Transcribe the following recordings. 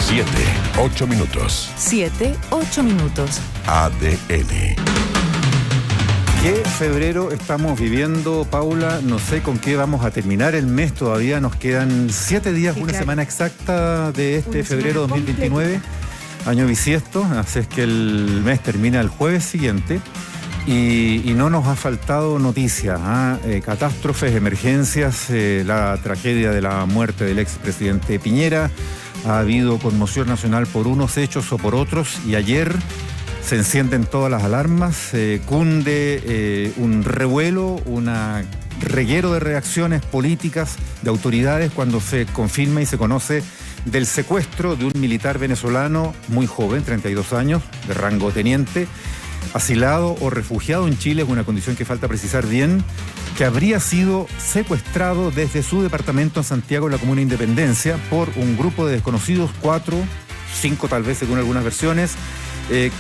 7:08 minutos. 7:08 minutos. ADN. ¿Qué febrero estamos viviendo, Paula? No sé con qué vamos a terminar el mes. Todavía nos quedan 7 días, sí, una semana exacta de este febrero 2029, año bisiesto. Así es que el mes termina el jueves siguiente y no nos ha faltado noticias, catástrofes, emergencias, la tragedia de la muerte del expresidente Piñera. Ha habido conmoción nacional por unos hechos o por otros, y ayer se encienden todas las alarmas, cunde un revuelo, un reguero de reacciones políticas de autoridades cuando se confirma y se conoce del secuestro de un militar venezolano muy joven, 32 años, de rango teniente, asilado o refugiado en Chile, es una condición que falta precisar bien, que habría sido secuestrado desde su departamento en Santiago, en la comuna de Independencia, por un grupo de desconocidos, 4, 5 tal vez según algunas versiones,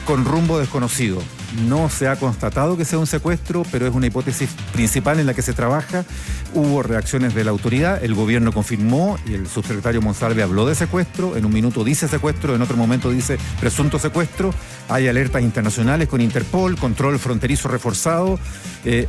con rumbo desconocido. No se ha constatado que sea un secuestro, pero es una hipótesis principal en la que se trabaja. Hubo reacciones de la autoridad, el gobierno confirmó y el subsecretario Monsalve habló de secuestro. En un minuto dice secuestro, en otro momento dice presunto secuestro. Hay alertas internacionales con Interpol, control fronterizo reforzado.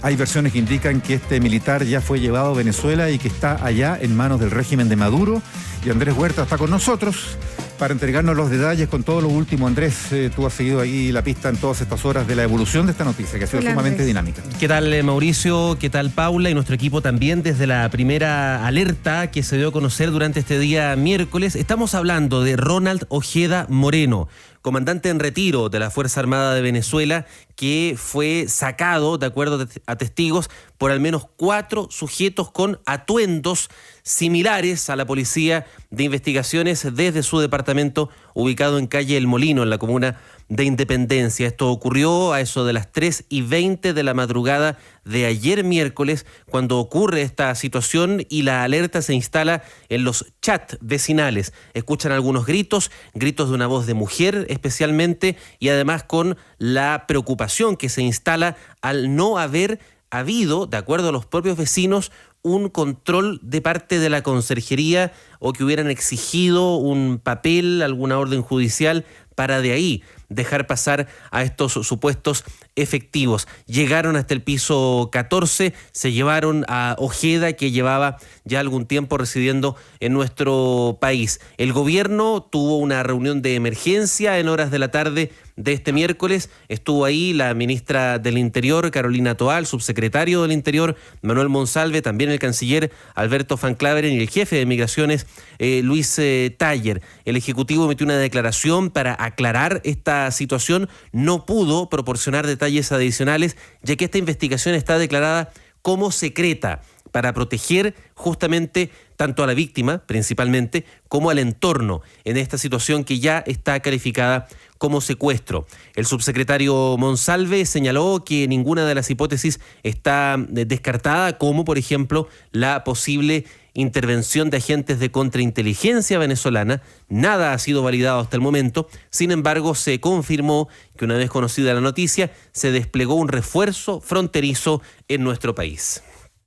Hay versiones que indican que este militar ya fue llevado a Venezuela y que está allá en manos del régimen de Maduro. Y Andrés Huerta está con nosotros para entregarnos los detalles con todo lo último. Andrés, tú has seguido ahí la pista en todas estas horas de la evolución de esta noticia, que ha sido sumamente dinámica. ¿Qué tal, Mauricio? ¿Qué tal, Paula? Y nuestro equipo también desde la primera alerta que se dio a conocer durante este día miércoles. Estamos hablando de Ronald Ojeda Moreno, comandante en retiro de la Fuerza Armada de Venezuela, que fue sacado, de acuerdo a testigos, por al menos 4 sujetos con atuendos similares a la Policía de Investigaciones desde su departamento ubicado en calle El Molino, en la comuna de Independencia. Esto ocurrió a eso de las 3:20 de la madrugada de ayer miércoles, cuando ocurre esta situación y la alerta se instala en los chats vecinales. Escuchan algunos gritos de una voz de mujer especialmente, y además con la preocupación que se instala al no haber habido, de acuerdo a los propios vecinos, un control de parte de la conserjería o que hubieran exigido un papel, alguna orden judicial para de ahí dejar pasar a estos supuestos efectivos. Llegaron hasta el piso 14, se llevaron a Ojeda, que llevaba ya algún tiempo residiendo en nuestro país. El gobierno tuvo una reunión de emergencia en horas de la tarde de este miércoles. Estuvo ahí la ministra del Interior, Carolina Toá, el subsecretario del Interior, Manuel Monsalve, también el canciller Alberto Van Claveren y el jefe de Migraciones, Luis Taller. El Ejecutivo emitió una declaración para aclarar esta situación. No pudo proporcionar detalles adicionales, ya que esta investigación está declarada como secreta para proteger justamente tanto a la víctima, principalmente, como al entorno en esta situación que ya está calificada como secuestro. El subsecretario Monsalve señaló que ninguna de las hipótesis está descartada, como por ejemplo la posible intervención de agentes de contrainteligencia venezolana. Nada ha sido validado hasta el momento. Sin embargo, se confirmó que una vez conocida la noticia, se desplegó un refuerzo fronterizo en nuestro país.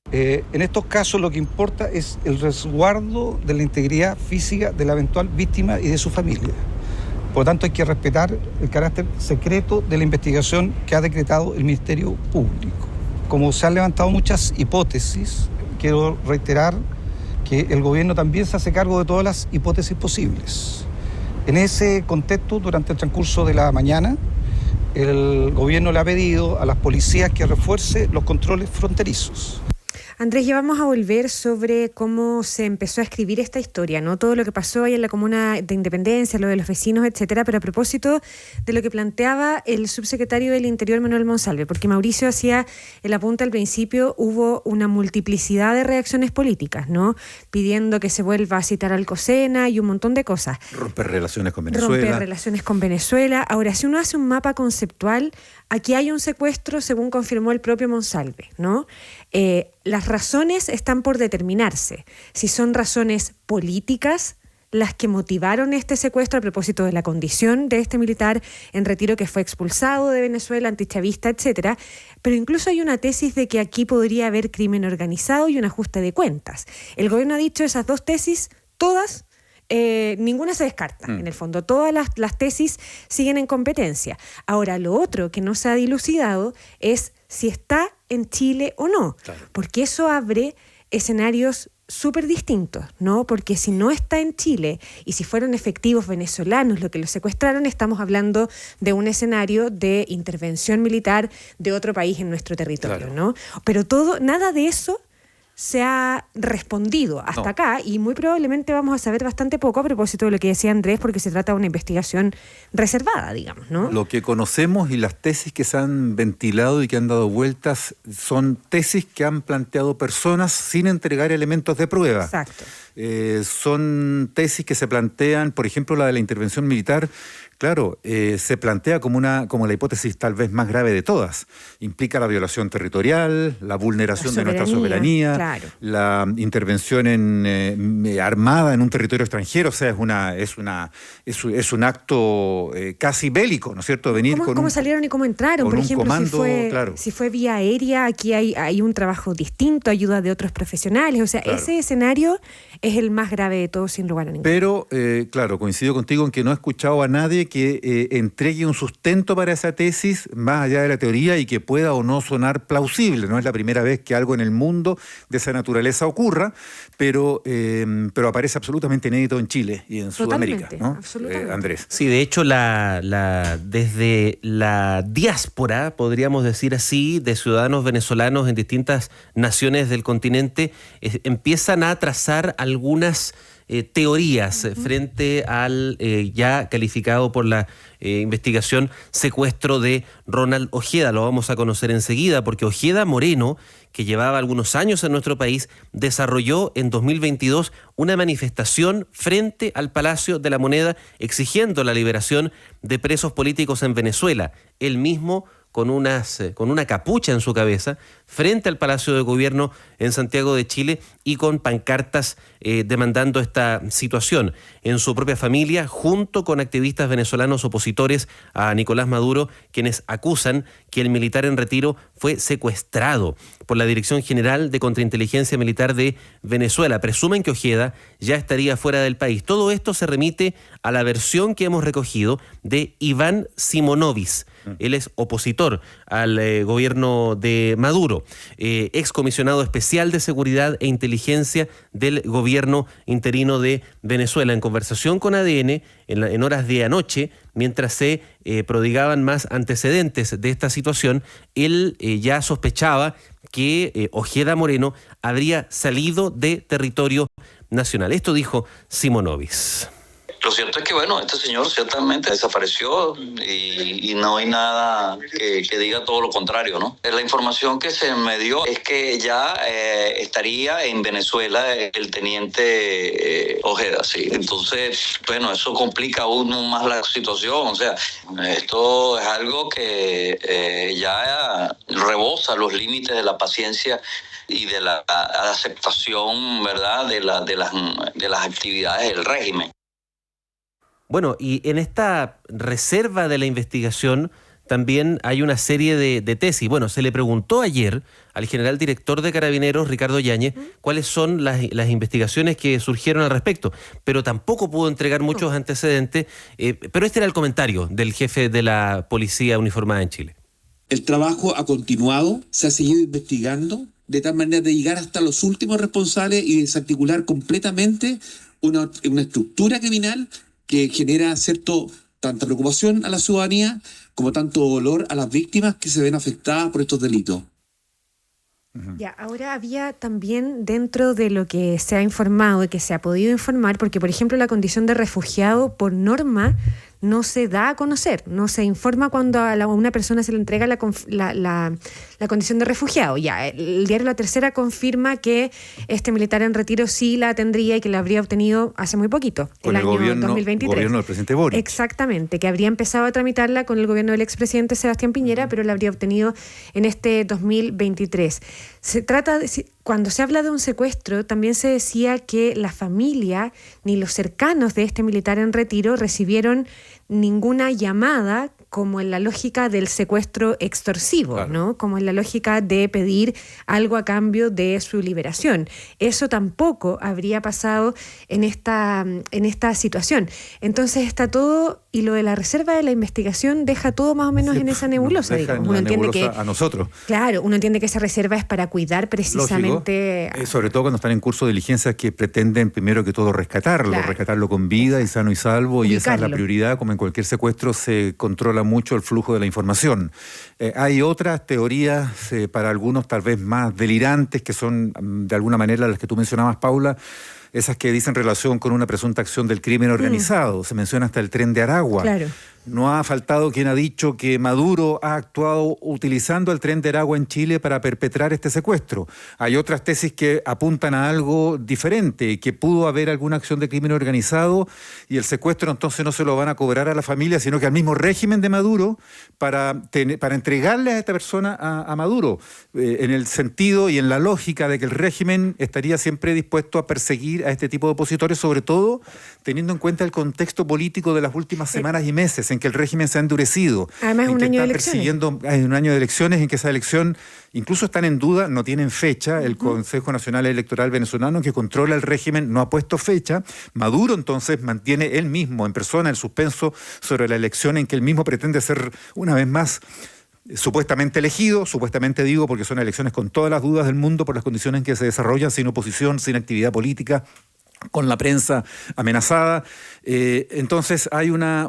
En estos casos lo que importa es el resguardo de la integridad física de la eventual víctima y de su familia. Por lo tanto, hay que respetar el carácter secreto de la investigación que ha decretado el Ministerio Público. Como se han levantado muchas hipótesis, quiero reiterar que el gobierno también se hace cargo de todas las hipótesis posibles. En ese contexto, durante el transcurso de la mañana, el gobierno le ha pedido a las policías que refuerce los controles fronterizos. Andrés, ya vamos a volver sobre cómo se empezó a escribir esta historia, ¿no? Todo lo que pasó ahí en la comuna de Independencia, lo de los vecinos, etcétera, pero a propósito de lo que planteaba el subsecretario del Interior, Manuel Monsalve, porque Mauricio hacía el apunte al principio, hubo una multiplicidad de reacciones políticas, ¿no? Pidiendo que se vuelva a citar al Alcocena y un montón de cosas. Romper relaciones con Venezuela. Ahora, si uno hace un mapa conceptual, aquí hay un secuestro, según confirmó el propio Monsalve, ¿no? Las razones están por determinarse. Si son razones políticas las que motivaron este secuestro a propósito de la condición de este militar en retiro que fue expulsado de Venezuela, antichavista, etcétera. Pero incluso hay una tesis de que aquí podría haber crimen organizado y un ajuste de cuentas. El gobierno ha dicho esas dos tesis, todas ninguna se descarta, en el fondo. Todas las tesis siguen en competencia. Ahora, lo otro que no se ha dilucidado es si está en Chile o no, claro, porque eso abre escenarios súper distintos, ¿no? Porque si no está en Chile y si fueron efectivos venezolanos los que lo secuestraron, estamos hablando de un escenario de intervención militar de otro país en nuestro territorio, claro, ¿no? Pero nada de eso se ha respondido hasta acá, y muy probablemente vamos a saber bastante poco a propósito de lo que decía Andrés, porque se trata de una investigación reservada, digamos, ¿no? Lo que conocemos y las tesis que se han ventilado y que han dado vueltas son tesis que han planteado personas sin entregar elementos de prueba. Exacto. Son tesis que se plantean, por ejemplo, la de la intervención militar. Claro, se plantea como la hipótesis tal vez más grave de todas. Implica la violación territorial, la vulneración de nuestra soberanía, claro, la intervención armada en un territorio extranjero. O sea, es un acto casi bélico, ¿no es cierto? Venir ¿Cómo salieron y cómo entraron? Por ejemplo, comando, claro, si fue vía aérea, aquí hay un trabajo distinto, ayuda de otros profesionales. O sea, claro, ese escenario es el más grave de todos, sin lugar a ninguna. Pero, claro, coincido contigo en que no he escuchado a nadie que entregue un sustento para esa tesis más allá de la teoría y que pueda o no sonar plausible. No es la primera vez que algo en el mundo de esa naturaleza ocurra, pero aparece absolutamente inédito en Chile y en Sudamérica, ¿no? Andrés. Sí, de hecho, desde la diáspora, podríamos decir así, de ciudadanos venezolanos en distintas naciones del continente, empiezan a trazar algunas teorías frente al ya calificado por la investigación secuestro de Ronald Ojeda. Lo vamos a conocer enseguida, porque Ojeda Moreno, que llevaba algunos años en nuestro país, desarrolló en 2022 una manifestación frente al Palacio de la Moneda exigiendo la liberación de presos políticos en Venezuela. Él mismo con una capucha en su cabeza, frente al Palacio de Gobierno en Santiago de Chile y con pancartas demandando esta situación. En su propia familia, junto con activistas venezolanos opositores a Nicolás Maduro, quienes acusan que el militar en retiro fue secuestrado por la Dirección General de Contrainteligencia Militar de Venezuela. Presumen que Ojeda ya estaría fuera del país. Todo esto se remite a la versión que hemos recogido de Iván Simonovic. Él es opositor al gobierno de Maduro, excomisionado especial de Seguridad e Inteligencia del gobierno interino de Venezuela. En conversación con ADN, en horas de anoche, mientras se prodigaban más antecedentes de esta situación, él ya sospechaba que Ojeda Moreno habría salido de territorio nacional. Esto dijo Simonovic. Lo cierto es que, bueno, este señor ciertamente desapareció y no hay nada que diga todo lo contrario, ¿no? La información que se me dio es que ya estaría en Venezuela el teniente Ojeda, sí. Entonces, bueno, eso complica aún más la situación. O sea, esto es algo que ya rebosa los límites de la paciencia y de la aceptación, ¿verdad?, de las actividades del régimen. Bueno, y en esta reserva de la investigación también hay una serie de tesis. Bueno, se le preguntó ayer al general director de Carabineros, Ricardo Yáñez, cuáles son las investigaciones que surgieron al respecto, pero tampoco pudo entregar muchos antecedentes, pero este era el comentario del jefe de la Policía Uniformada en Chile. El trabajo ha continuado, se ha seguido investigando, de tal manera de llegar hasta los últimos responsables y desarticular completamente una estructura criminal que genera tanta preocupación a la ciudadanía como tanto dolor a las víctimas que se ven afectadas por estos delitos. Ya, ahora había también dentro de lo que se ha informado y que se ha podido informar, porque por ejemplo la condición de refugiado por norma no se da a conocer, no se informa cuando a una persona se le entrega la condición de refugiado. Ya, el diario La Tercera confirma que este militar en retiro sí la tendría y que la habría obtenido hace muy poquito, con el año 2023. Gobierno del presidente Boric. Exactamente, que habría empezado a tramitarla con el gobierno del expresidente Sebastián Piñera, pero la habría obtenido en este 2023. Se trata de, cuando se habla de un secuestro, también se decía que la familia ni los cercanos de este militar en retiro recibieron ninguna llamada como en la lógica del secuestro extorsivo, Claro. ¿no? Como en la lógica de pedir algo a cambio de su liberación. Eso tampoco habría pasado en esta situación. Entonces está todo, y lo de la reserva de la investigación deja todo más o menos en esa nebulosa. Deja Digamos. en Uno la entiende nebulosa que, a nosotros. claro, uno entiende que esa reserva es para cuidar precisamente... Lógico, sobre todo cuando están en curso de diligencias que pretenden primero que todo rescatarlo, Claro. rescatarlo con vida y sano y salvo, y esa es la Ubicarlo. prioridad. Como en cualquier secuestro se controla mucho el flujo de la información. Hay otras teorías, para algunos tal vez más delirantes, que son de alguna manera las que tú mencionabas, Paula, esas que dicen relación con una presunta acción del crimen organizado. Se menciona hasta el Tren de Aragua. Claro. No ha faltado quien ha dicho que Maduro ha actuado utilizando el Tren de Aragua en Chile para perpetrar este secuestro. Hay otras tesis que apuntan a algo diferente, que pudo haber alguna acción de crimen organizado y el secuestro entonces no se lo van a cobrar a la familia, sino que al mismo régimen de Maduro para entregarle a esta persona a Maduro, en el sentido y en la lógica de que el régimen estaría siempre dispuesto a perseguir a este tipo de opositores, sobre todo teniendo en cuenta el contexto político de las últimas semanas y meses, en que el régimen se ha endurecido. Además, en un que año de está elecciones. persiguiendo, hay un año de elecciones en que esa elección incluso están en duda, no tienen fecha. El Consejo Nacional Electoral venezolano, que controla el régimen, no ha puesto fecha. Maduro entonces mantiene él mismo en persona el suspenso sobre la elección en que él mismo pretende ser una vez más supuestamente elegido, supuestamente digo porque son elecciones con todas las dudas del mundo por las condiciones en que se desarrollan, sin oposición, sin actividad política, con la prensa amenazada. Entonces hay una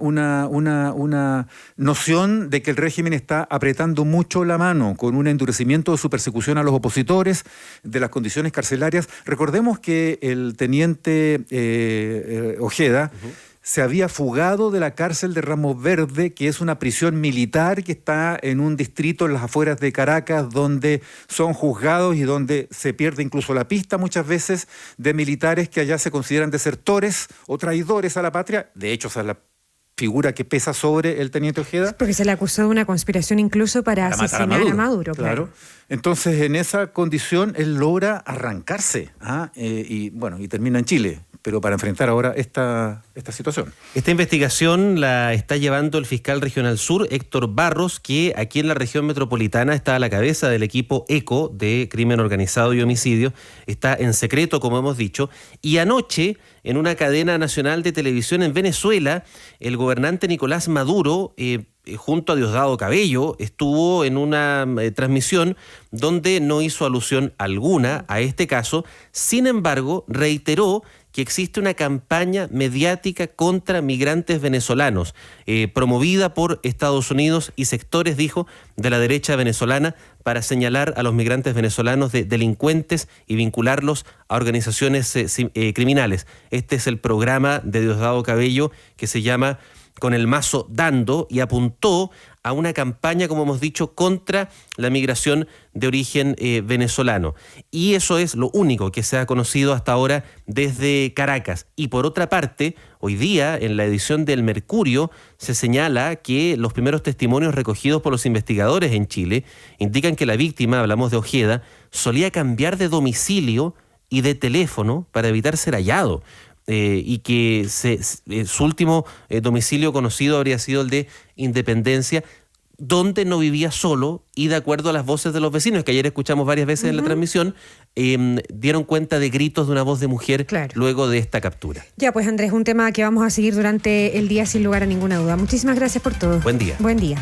noción de que el régimen está apretando mucho la mano con un endurecimiento de su persecución a los opositores, de las condiciones carcelarias. Recordemos que el teniente Ojeda se había fugado de la cárcel de Ramos Verde, que es una prisión militar que está en un distrito en las afueras de Caracas, donde son juzgados y donde se pierde incluso la pista muchas veces de militares que allá se consideran desertores o traidores a la patria. De hecho, esa es la figura que pesa sobre el teniente Ojeda. Porque se le acusó de una conspiración incluso para matar asesinar a Maduro. Claro. Entonces, en esa condición, él logra arrancarse y termina en Chile, pero para enfrentar ahora esta situación. Esta investigación la está llevando el fiscal regional sur, Héctor Barros, que aquí en la región metropolitana está a la cabeza del equipo ECO de crimen organizado y homicidio. Está en secreto, como hemos dicho. Y anoche, en una cadena nacional de televisión en Venezuela, el gobernante Nicolás Maduro, junto a Diosdado Cabello, estuvo en una transmisión donde no hizo alusión alguna a este caso. Sin embargo, reiteró que existe una campaña mediática contra migrantes venezolanos, promovida por Estados Unidos y sectores, dijo, de la derecha venezolana, para señalar a los migrantes venezolanos de delincuentes y vincularlos a organizaciones criminales. Este es el programa de Diosdado Cabello, que se llama Con el Mazo Dando, y apuntó a una campaña, como hemos dicho, contra la migración de origen venezolano. Y eso es lo único que se ha conocido hasta ahora desde Caracas. Y por otra parte, hoy día, en la edición del Mercurio, se señala que los primeros testimonios recogidos por los investigadores en Chile indican que la víctima, hablamos de Ojeda, solía cambiar de domicilio y de teléfono para evitar ser hallado. Y que su último domicilio conocido habría sido el de Independencia, donde no vivía solo, y de acuerdo a las voces de los vecinos, que ayer escuchamos varias veces en la transmisión, dieron cuenta de gritos de una voz de mujer luego de esta captura. Ya, pues Andrés, un tema que vamos a seguir durante el día sin lugar a ninguna duda. Muchísimas gracias por todo. Buen día. Buen día.